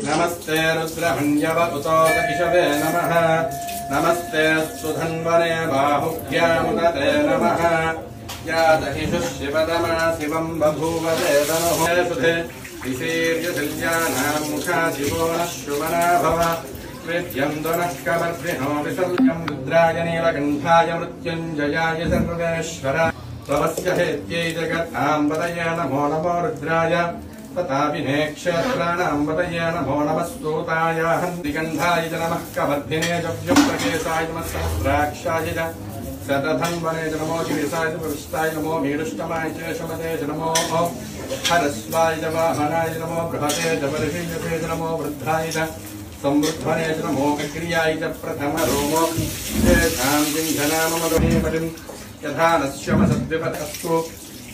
नमस्ते रुद्रहन्यव उतो इषवे नमः नमस्ते सुधन्वने बाहुभ्यामुदते नमः यादहिषु शिवदमा शिवम् बभूवते तनुः सुधे विशीर्यशल्यानाम् मुखा शिवो नः शुभना भव वेद्यम् दुनः कमर्दिनो विशल्यम् रुद्राय नीलकण्ठाय मृत्युञ्जयाय सर्वेश्वर तवस्य हेत्यै जगताम् पतये नमो नमो रुद्राय तथापि क्षेत्राणाम् पतये नमो नमः स्तोताय हन्तिगन्धाय च नमः कवर्धिने च व्युप्रकेशाय नमः सहस्राक्षाय च शतधन्वने च नमो शिवेशाय च पुरुषाय नमो मीडुष्टमाय च शमते च नमो हरस्वाय च वाहनाय च नमो बृहते च परिशीयते च नमो वृद्धाय च संवृद्धने च नमो अग्र्याय च प्रथमरोमो तेषाम् जिञ्झनाममदोपरिम् यथा नश्यमसद्विपतस्तु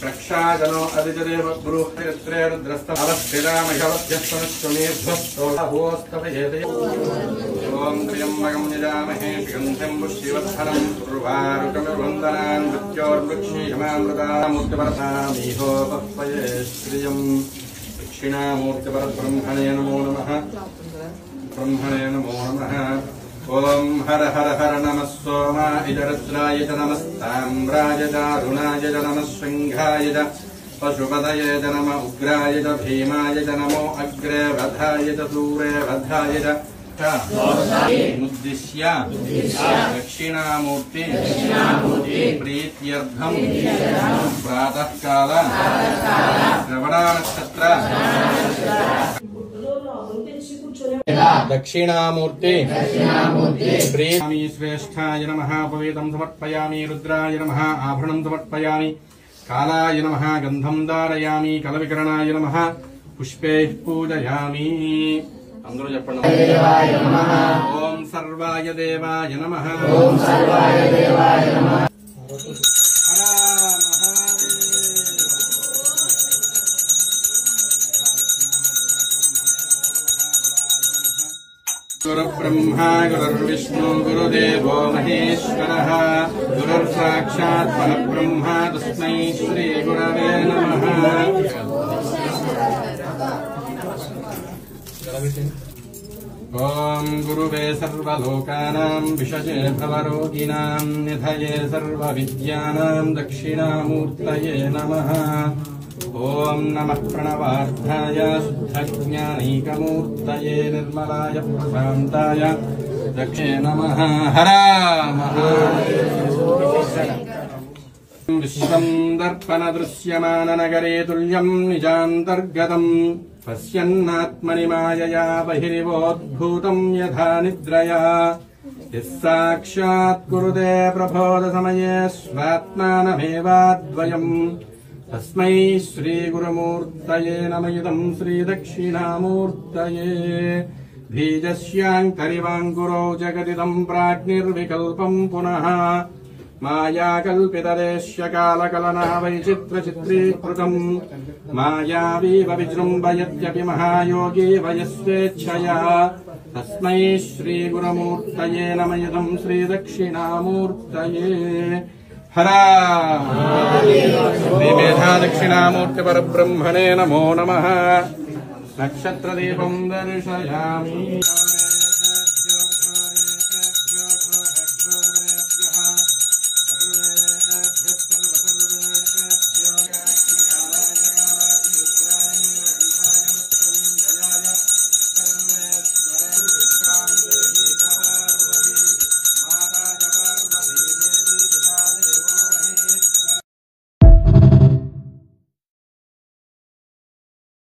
रक्षाजनो अदिजदेव ब्रूहयत्रे रुद्रस्तमलस्थिरामघवध्यस्तनश्वमेध्वस्तोहोस्तवयेते ओम त्र्यम्बकं यजामहे सुगन्धिं पुष्टिवर्धनं उर्वारुकमिर्वन्दनान् मृत्योर्वृक्षीयमामृतामूर्तिपरतामीहोपह्वये श्रियं दक्षिणामूर्तिपरब्रह्मणे नमो नमः ब्रह्मणे नमो नमः ओम हर हर हर नमः सोमाय च रुद्राय च नमस्ताम्राय च अरुणाय च नमः शृङ्गाय च पशुपतये च नमः उग्राय च भीमाय च नमो अग्रे वधाय च दूरे वधाय च मुद्दिश्य दक्षिणामूर्ति प्रीत्यर्थं प्रातःकाल श्रवणनक्षत्र दक्षिणामूर्ति प्रेमी श्रेष्ठाय नमः उपवेदं समर्पयामि रुद्राय नमः आभरणं समर्पयामि कालाय नमः गन्धं धारयामि कलविकरणाय नमः पुष्पैः पूजयामि अंदरो చెప్పండి ఓం సర్వాయ దేవాయ నమః ఓం సర్వాయ దేవాయ నమః गुरुब्रह्मा गुरुर्विष्णु गुरुदेवो महेश्वरः गुरुर्साक्षात् परब्रह्म तस्मै श्री गुरवे नमः ओम गुरुवे सर्वलोकानां विषजे भवरोगिणां निधये सर्वविद्यानां दक्षिणामूर्तये नमः ओम नमः प्रणवार्थाय शुद्धज्ञानैकमूर्तये निर्मलाय प्रशान्ताय दक्षिणे नमः हर विश्वं दर्पणदृश्यमाननगरे तुल्यं निजान्तर्गतम् पश्यन्नात्मनि मायया बहिरिवोद्भूतं यथा निद्रया यः साक्षात् कुरुते प्रबोधसमये स्वात्मानमेवाद्वयम् तस्मै श्रीगुरुमूर्तये नमः श्रीदक्षिणामूर्तये बीजस्याङ्करिवाङ्कुरौ जगदिदं प्राज्ञिर्विकल्पं पुनः मायाकल्पितदेश्य कालकलना वैचित्रचित्रीकृतम् मायावीव विजृम्भयत्यपि महायोगी वयस्वेच्छया तस्मै श्रीगुरुमूर्तये नमः श्रीदक्षिणामूर्तये हर श्रीमेधा दक्षिणामूर्ति परब्रह्मणे नमो नमः नक्षत्रदीपं दर्शयामि।